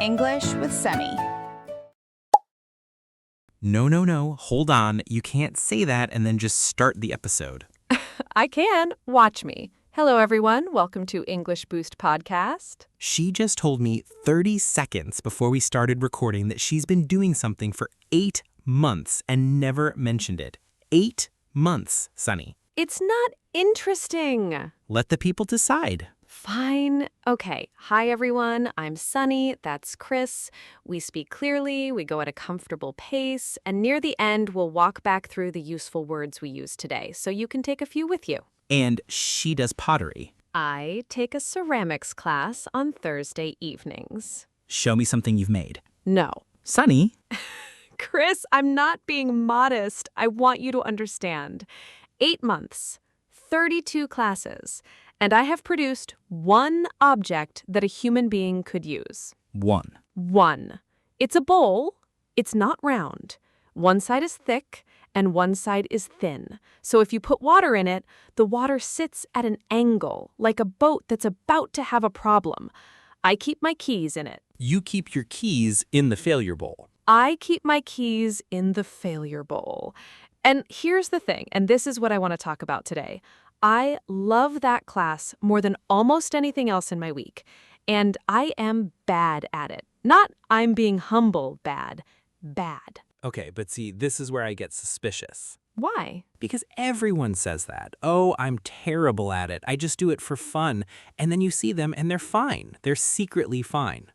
English with Sunny. No. Hold on. You can't say that and then just start the episode. I can. Watch me. Hello, everyone. Welcome to English Boost Podcast. She just told me 30 seconds before we started recording that she's been doing something for 8 months and never mentioned it. 8 months, Sunny. It's not interesting. Let the people decide. Fine. Okay. Hi, everyone. I'm Sunny. That's Cris. We speak clearly, we go at a comfortable pace, and near the end, we'll walk back through the useful words we use today, so you can take a few with you. And she does pottery. I take a ceramics class on Thursday evenings. Show me something you've made. No. Sunny? Cris, I'm not being modest. I want you to understand. 8 months, 32 classes, and I have produced one object that a human being could use. One. It's a bowl. It's not round. One side is thick and one side is thin. So if you put water in it, the water sits at an angle, like a boat that's about to have a problem. I keep my keys in it. You keep your keys in the failure bowl. I keep my keys in the failure bowl. And here's the thing, and this is what I want to talk about today. I love that class more than almost anything else in my week, and I am bad at it. Not I'm being humble bad. Okay, but see, this is where I get suspicious. Why? Because everyone says that. Oh, I'm terrible at it. I just do it for fun. And then you see them and they're fine. They're secretly fine.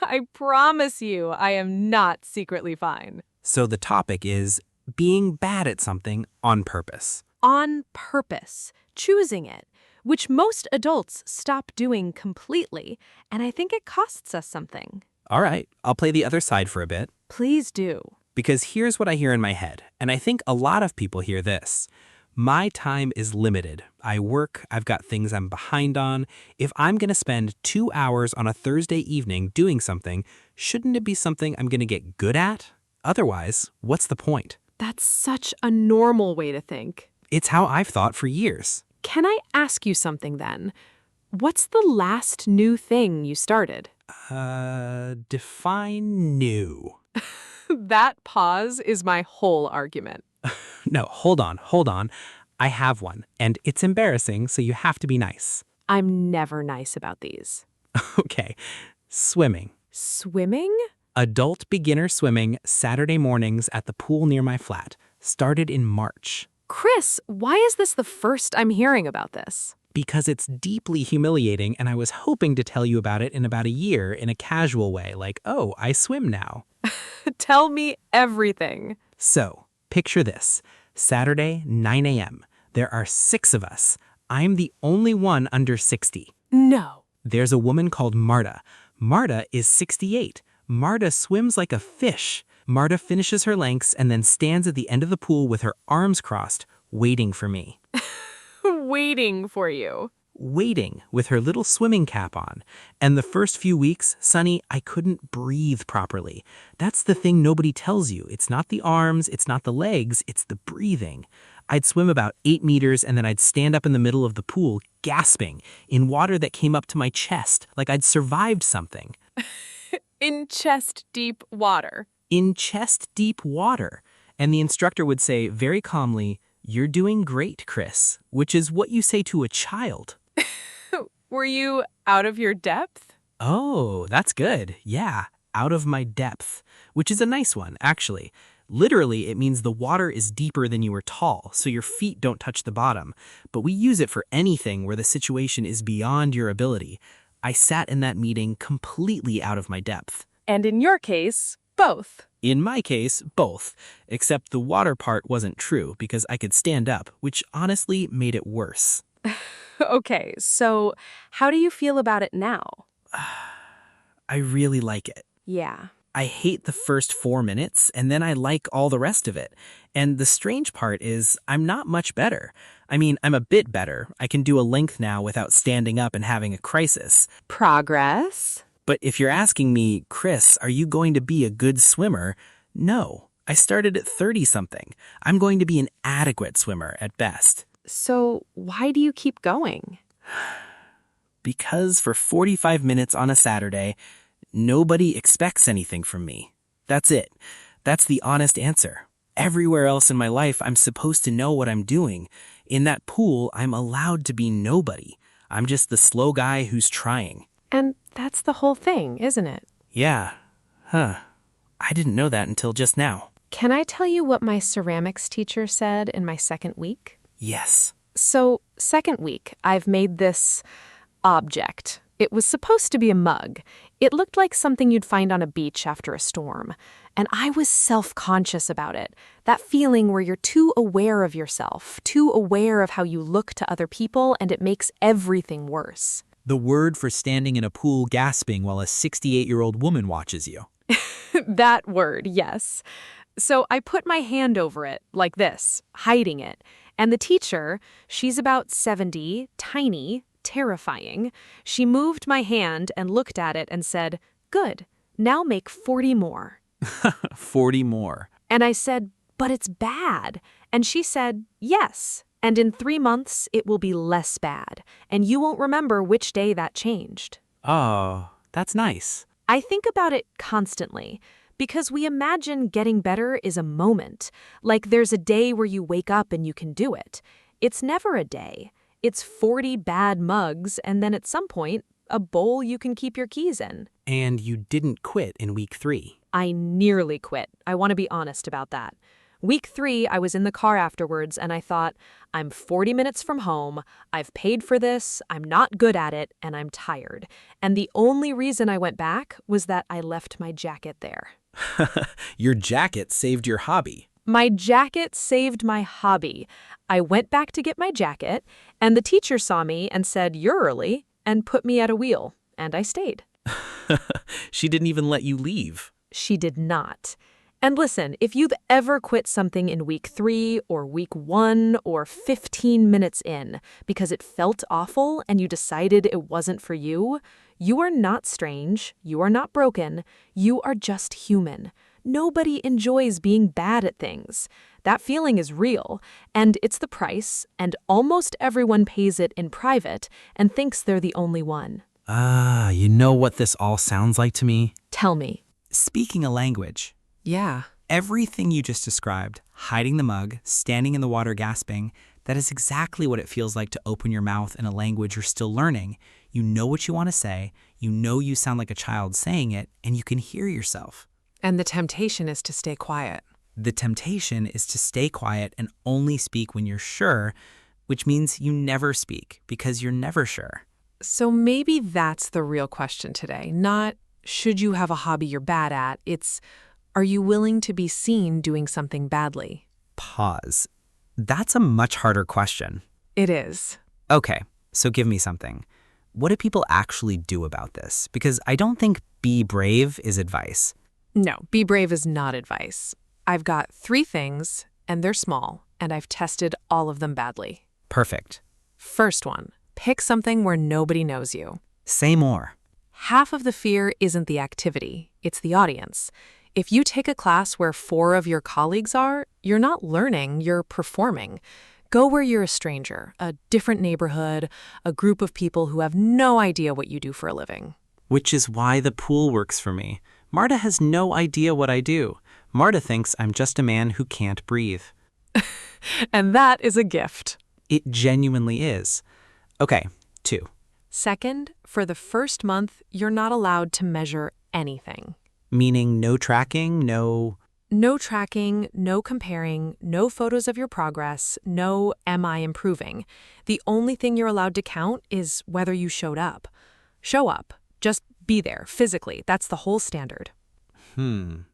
I promise you I am not secretly fine. So the topic is being bad at something on purpose. On purpose, choosing it, which most adults stop doing completely, and I think it costs us something. All right, I'll play the other side for a bit. Please do. Because here's what I hear in my head, and I think a lot of people hear this. My time is limited. I work, I've got things I'm behind on. If I'm going to spend 2 hours on a Thursday evening doing something, shouldn't it be something I'm going to get good at? Otherwise, what's the point? That's such a normal way to think. It's how I've thought for years. Can I ask you something then? What's the last new thing you started? Define new. That pause is my whole argument. No, hold on. I have one, and it's embarrassing, so you have to be nice. I'm never nice about these. Okay, swimming. Swimming? Adult beginner swimming Saturday mornings at the pool near my flat. Started in March. Cris, why is this the first I'm hearing about this? Because it's deeply humiliating, and I was hoping to tell you about it in about a year in a casual way, like, oh, I swim now. Tell me everything. So, picture this. Saturday, 9 a.m. There are 6 of us. I'm the only one under 60. No. There's a woman called Marta. Marta is 68. Marta swims like a fish. Marta finishes her lengths and then stands at the end of the pool with her arms crossed, waiting for me. Waiting for you. Waiting with her little swimming cap on. And the first few weeks, Sunny, I couldn't breathe properly. That's the thing nobody tells you. It's not the arms, it's not the legs, it's the breathing. I'd swim about 8 meters and then I'd stand up in the middle of the pool, gasping, in water that came up to my chest, like I'd survived something. In chest-deep water. In chest-deep water. And the instructor would say very calmly, "You're doing great, Cris," which is what you say to a child. Were you out of your depth? Oh, that's good. Yeah, out of my depth, which is a nice one, actually. Literally, it means the water is deeper than you are tall, so your feet don't touch the bottom. But we use it for anything where the situation is beyond your ability. I sat in that meeting completely out of my depth. And in your case, both. In my case, both. Except the water part wasn't true because I could stand up, which honestly made it worse. Okay, so how do you feel about it now? I really like it. Yeah. I hate the first 4 minutes, and then I like all the rest of it. And the strange part is I'm not much better. I mean, I'm a bit better. I can do a length now without standing up and having a crisis. Progress? But if you're asking me, Cris, are you going to be a good swimmer? No. I started at 30-something. I'm going to be an adequate swimmer at best. So why do you keep going? Because for 45 minutes on a Saturday, Nobody expects anything from me. That's it. That's the honest answer. Everywhere else in my life, I'm supposed to know what I'm doing. In that pool, I'm allowed to be nobody. I'm just the slow guy who's trying. And that's the whole thing, isn't it? Yeah. Huh. I didn't know that until just now. Can I tell you what my ceramics teacher said in my second week? Yes. So, second week, I've made this object. It was supposed to be a mug. It looked like something you'd find on a beach after a storm. And I was self-conscious about it. That feeling where you're too aware of yourself, too aware of how you look to other people, and it makes everything worse. The word for standing in a pool gasping while a 68-year-old woman watches you. That word, yes. So I put my hand over it, like this, hiding it. And the teacher, she's about 70, tiny, terrifying. She moved my hand and looked at it and said, "Good, now make 40 more." 40 more. And I said, "But it's bad." And she said, "Yes, and in 3 months it will be less bad, and you won't remember which day that changed." Oh, that's nice. I think about it constantly, because we imagine getting better is a moment, like there's a day where you wake up and you can do it. It's never a day. It's 40 bad mugs, and then at some point, a bowl you can keep your keys in. And you didn't quit in week 3. I nearly quit. I want to be honest about that. Week 3, I was in the car afterwards, and I thought, I'm 40 minutes from home, I've paid for this, I'm not good at it, and I'm tired. And the only reason I went back was that I left my jacket there. Your jacket saved your hobby. My jacket saved my hobby. I went back to get my jacket, and the teacher saw me and said, "You're early," and put me at a wheel, and I stayed. She didn't even let you leave. She did not. And listen, if you've ever quit something in week 3 or week 1 or 15 minutes in because it felt awful and you decided it wasn't for you, you are not strange, you are not broken, you are just human. Nobody enjoys being bad at things. That feeling is real, and it's the price, and almost everyone pays it in private and thinks they're the only one. You know what this all sounds like to me? Tell me. Speaking a language. Yeah. Everything you just described, hiding the mug, standing in the water gasping, that is exactly what it feels like to open your mouth in a language you're still learning. You know what you want to say, you know you sound like a child saying it, and you can hear yourself. And the temptation is to stay quiet. The temptation is to stay quiet and only speak when you're sure, which means you never speak because you're never sure. So maybe that's the real question today. Not, should you have a hobby you're bad at? It's, are you willing to be seen doing something badly? Pause. That's a much harder question. It is. Okay, so give me something. What do people actually do about this? Because I don't think be brave is advice. No, be brave is not advice. I've got 3 things, and they're small, and I've tested all of them badly. Perfect. First one, pick something where nobody knows you. Say more. Half of the fear isn't the activity, it's the audience. If you take a class where 4 of your colleagues are, you're not learning, you're performing. Go where you're a stranger, a different neighborhood, a group of people who have no idea what you do for a living. Which is why the pool works for me. Marta has no idea what I do. Marta thinks I'm just a man who can't breathe. And that is a gift. It genuinely is. Okay, 2. Second, for the first month, you're not allowed to measure anything. Meaning no tracking, no tracking, no comparing, no photos of your progress, no am I improving. The only thing you're allowed to count is whether you showed up. Show up. Just be there, physically. That's the whole standard. Can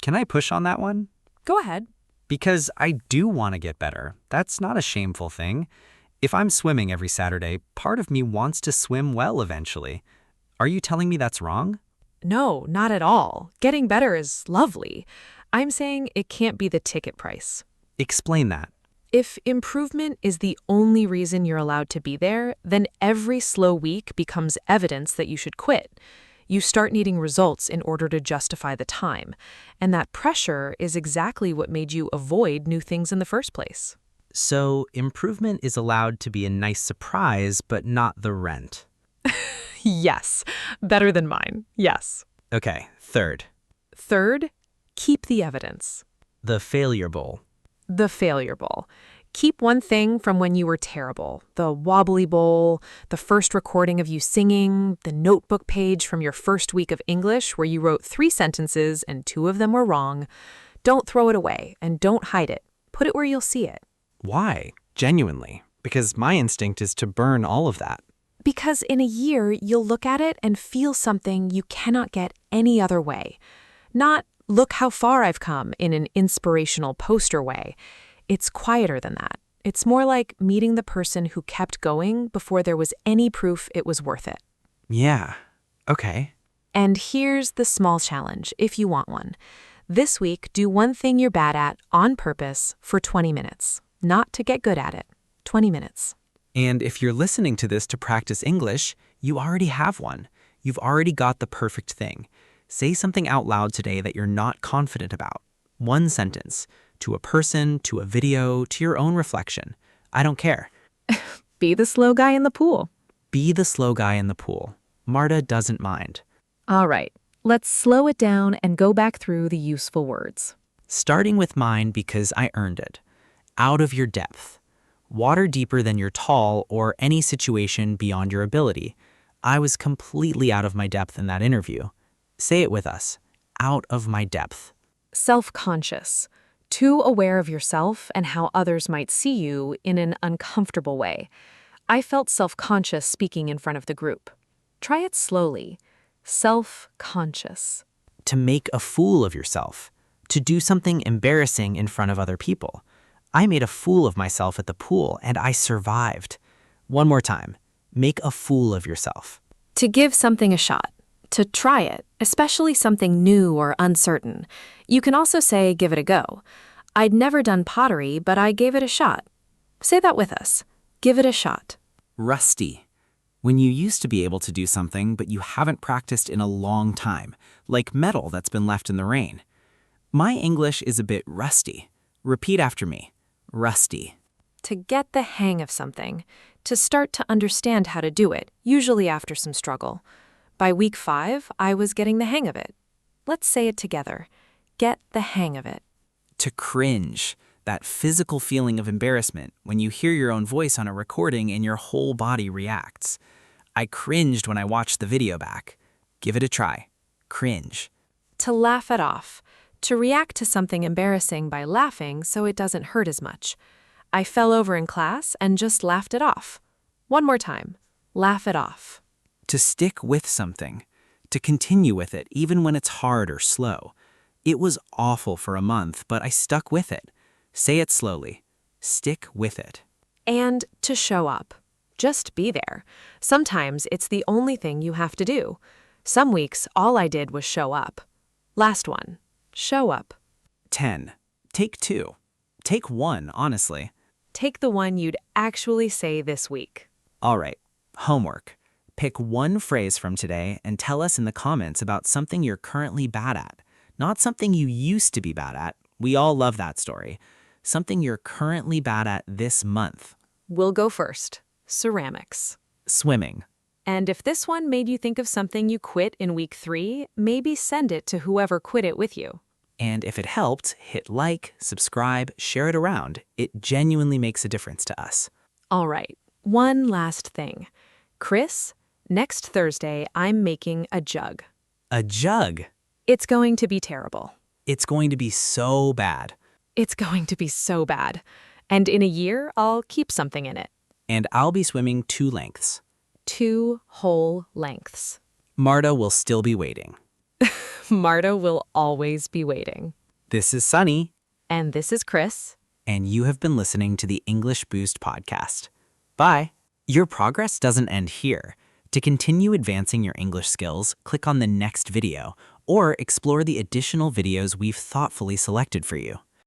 I push on that one? Go ahead. Because I do want to get better. That's not a shameful thing. If I'm swimming every Saturday, part of me wants to swim well eventually. Are you telling me that's wrong? No, not at all. Getting better is lovely. I'm saying it can't be the ticket price. Explain that. If improvement is the only reason you're allowed to be there, then every slow week becomes evidence that you should quit. You start needing results in order to justify the time. And that pressure is exactly what made you avoid new things in the first place. So improvement is allowed to be a nice surprise, but not the rent. Yes. Better than mine. Yes. Okay, third. Third, keep the evidence. The failure bowl. The failure bowl. Keep one thing from when you were terrible. The wobbly bowl, the first recording of you singing, the notebook page from your first week of English where you wrote 3 sentences and 2 of them were wrong. Don't throw it away and don't hide it. Put it where you'll see it. Why? Genuinely. Because my instinct is to burn all of that. Because in a year, you'll look at it and feel something you cannot get any other way. Not, look how far I've come in an inspirational poster way. It's quieter than that. It's more like meeting the person who kept going before there was any proof it was worth it. Yeah. Okay. And here's the small challenge, if you want one. This week, do one thing you're bad at on purpose for 20 minutes. Not to get good at it. 20 minutes. And if you're listening to this to practice English, you already have one. You've already got the perfect thing. Say something out loud today that you're not confident about. One sentence. To a person, to a video, to your own reflection. I don't care. Be the slow guy in the pool. Be the slow guy in the pool. Marta doesn't mind. All right, let's slow it down and go back through the useful words. Starting with mine because I earned it. Out of your depth. Water deeper than you're tall or any situation beyond your ability. I was completely out of my depth in that interview. Say it with us. Out of my depth. Self-conscious. Too aware of yourself and how others might see you in an uncomfortable way. I felt self-conscious speaking in front of the group. Try it slowly. Self-conscious. To make a fool of yourself. To do something embarrassing in front of other people. I made a fool of myself at the pool and I survived. One more time. Make a fool of yourself. To give something a shot. To try it, especially something new or uncertain. You can also say, give it a go. I'd never done pottery, but I gave it a shot. Say that with us. Give it a shot. Rusty. When you used to be able to do something, but you haven't practiced in a long time, like metal that's been left in the rain. My English is a bit rusty. Repeat after me. Rusty. To get the hang of something. To start to understand how to do it, usually after some struggle. By week 5, I was getting the hang of it. Let's say it together. Get the hang of it. To cringe, that physical feeling of embarrassment when you hear your own voice on a recording and your whole body reacts. I cringed when I watched the video back. Give it a try. Cringe. To laugh it off. To react to something embarrassing by laughing so it doesn't hurt as much. I fell over in class and just laughed it off. One more time. Laugh it off. To stick with something. To continue with it even when it's hard or slow. It was awful for a month, but I stuck with it. Say it slowly. Stick with it. And to show up. Just be there. Sometimes it's the only thing you have to do. Some weeks, all I did was show up. Last one. Show up. 10. Take 2. Take 1, honestly. Take the one you'd actually say this week. All right. Homework. Pick one phrase from today and tell us in the comments about something you're currently bad at. Not something you used to be bad at. We all love that story. Something you're currently bad at this month. We'll go first. Ceramics. Swimming. And if this one made you think of something you quit in week 3, maybe send it to whoever quit it with you. And if it helped, hit like, subscribe, share it around. It genuinely makes a difference to us. All right. One last thing. Cris, next Thursday, I'm making a jug. A jug? It's going to be terrible. It's going to be so bad. It's going to be so bad. And in a year, I'll keep something in it. And I'll be swimming 2 lengths. 2 whole lengths. Marta will still be waiting. Marta will always be waiting. This is Sunny. And this is Cris. And you have been listening to the English Boost podcast. Bye. Your progress doesn't end here. To continue advancing your English skills, click on the next video or explore the additional videos we've thoughtfully selected for you.